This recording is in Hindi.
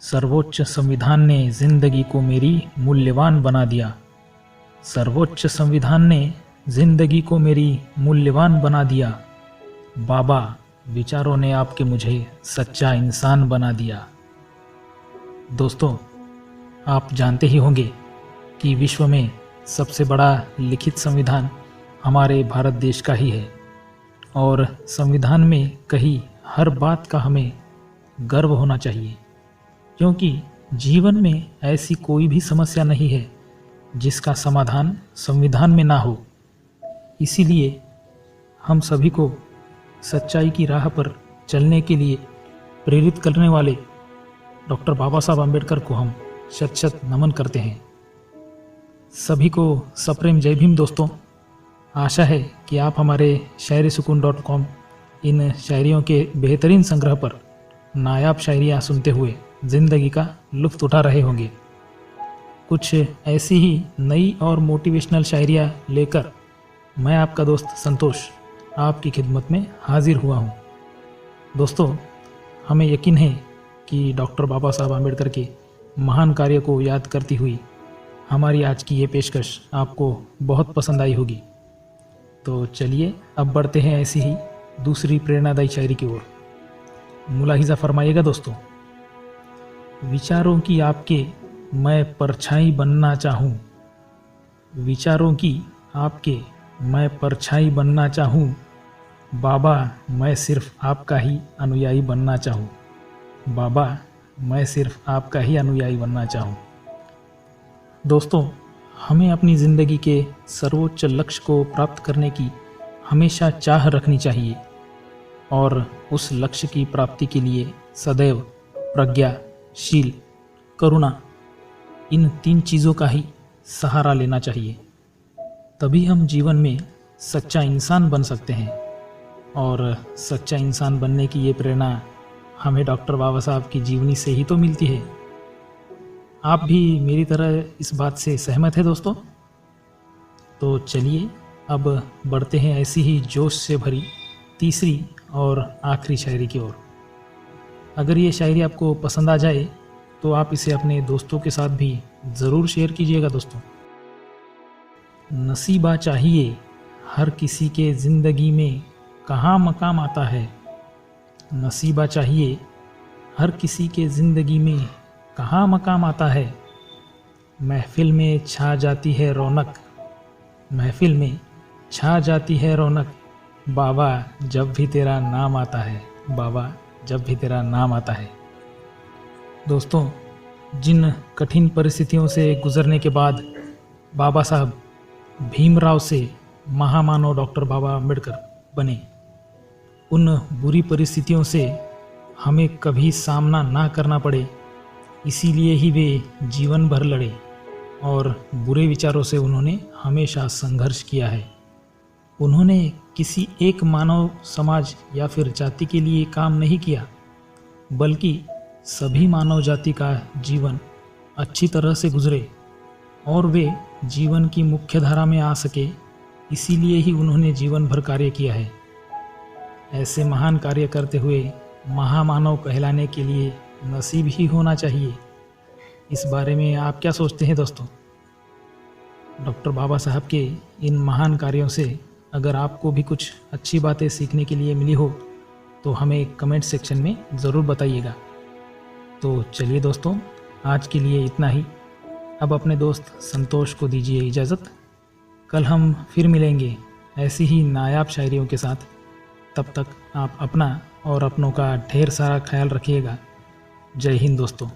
सर्वोच्च संविधान ने जिंदगी को मेरी मूल्यवान बना दिया। सर्वोच्च संविधान ने जिंदगी को मेरी मूल्यवान बना दिया। बाबा, विचारों ने आपके मुझे सच्चा इंसान बना दिया। दोस्तों, आप जानते ही होंगे कि विश्व में सबसे बड़ा लिखित संविधान हमारे भारत देश का ही है और संविधान में कही हर बात का हमें गर्व होना चाहिए, क्योंकि जीवन में ऐसी कोई भी समस्या नहीं है जिसका समाधान संविधान में ना हो। इसीलिए हम सभी को सच्चाई की राह पर चलने के लिए प्रेरित करने वाले डॉक्टर बाबा साहब आम्बेडकर को हम शत शत नमन करते हैं। सभी को सप्रेम जय भीम। दोस्तों, आशा है कि आप हमारे शायरीसुकून.com इन शायरियों के बेहतरीन संग्रह पर नायाब शायरियाँ सुनते हुए ज़िंदगी का लुत्फ़ उठा रहे होंगे। कुछ ऐसी ही नई और मोटिवेशनल शायरियाँ लेकर मैं आपका दोस्त संतोष आपकी खिदमत में हाजिर हुआ हूँ। दोस्तों, हमें यकीन है कि डॉक्टर बाबा साहब आम्बेडकर के महान कार्य को याद करती हुई हमारी आज की ये पेशकश आपको बहुत पसंद आई होगी। तो चलिए अब बढ़ते हैं ऐसी ही दूसरी प्रेरणादायी शायरी की ओर। मुलाहिजा फरमाइएगा दोस्तों। विचारों की आपके मैं परछाई बनना चाहूँ। विचारों की आपके मैं परछाई बनना चाहूँ। बाबा, मैं सिर्फ आपका ही अनुयायी बनना चाहूँ। बाबा, मैं सिर्फ आपका ही अनुयायी बनना चाहूँ। दोस्तों, हमें अपनी ज़िंदगी के सर्वोच्च लक्ष्य को प्राप्त करने की हमेशा चाह रखनी चाहिए और उस लक्ष्य की प्राप्ति के लिए सदैव प्रज्ञा, शील, करुणा, इन 3 चीज़ों का ही सहारा लेना चाहिए। तभी हम जीवन में सच्चा इंसान बन सकते हैं और सच्चा इंसान बनने की ये प्रेरणा हमें डॉक्टर बाबा साहब की जीवनी से ही तो मिलती है। आप भी मेरी तरह इस बात से सहमत है दोस्तों? तो चलिए अब बढ़ते हैं ऐसी ही जोश से भरी तीसरी और आखिरी शायरी की ओर। अगर ये शायरी आपको पसंद आ जाए तो आप इसे अपने दोस्तों के साथ भी ज़रूर शेयर कीजिएगा दोस्तों। नसीबा चाहिए हर किसी के ज़िंदगी में कहाँ मकाम आता है। नसीबा चाहिए हर किसी के ज़िंदगी में कहाँ मकाम आता है। महफिल में छा जाती है रौनक। महफिल में छा जाती है रौनक। बाबा, जब भी तेरा नाम आता है। बाबा, जब भी तेरा नाम आता है। दोस्तों, जिन कठिन परिस्थितियों से गुजरने के बाद बाबा साहब भीमराव से महामानव डॉक्टर बाबा आम्बेडकर बने, उन बुरी परिस्थितियों से हमें कभी सामना ना करना पड़े, इसीलिए ही वे जीवन भर लड़े और बुरे विचारों से उन्होंने हमेशा संघर्ष किया है। उन्होंने किसी एक मानव समाज या फिर जाति के लिए काम नहीं किया, बल्कि सभी मानव जाति का जीवन अच्छी तरह से गुजरे और वे जीवन की मुख्य धारा में आ सके, इसीलिए ही उन्होंने जीवन भर कार्य किया है। ऐसे महान कार्य करते हुए महामानव कहलाने के लिए नसीब ही होना चाहिए। इस बारे में आप क्या सोचते हैं दोस्तों? डॉक्टर बाबा साहब के इन महान कार्यों से अगर आपको भी कुछ अच्छी बातें सीखने के लिए मिली हो तो हमें कमेंट सेक्शन में ज़रूर बताइएगा। तो चलिए दोस्तों, आज के लिए इतना ही। अब अपने दोस्त संतोष को दीजिए इजाज़त। कल हम फिर मिलेंगे ऐसी ही नायाब शायरियों के साथ। तब तक आप अपना और अपनों का ढेर सारा ख्याल रखिएगा। जय हिंद दोस्तों।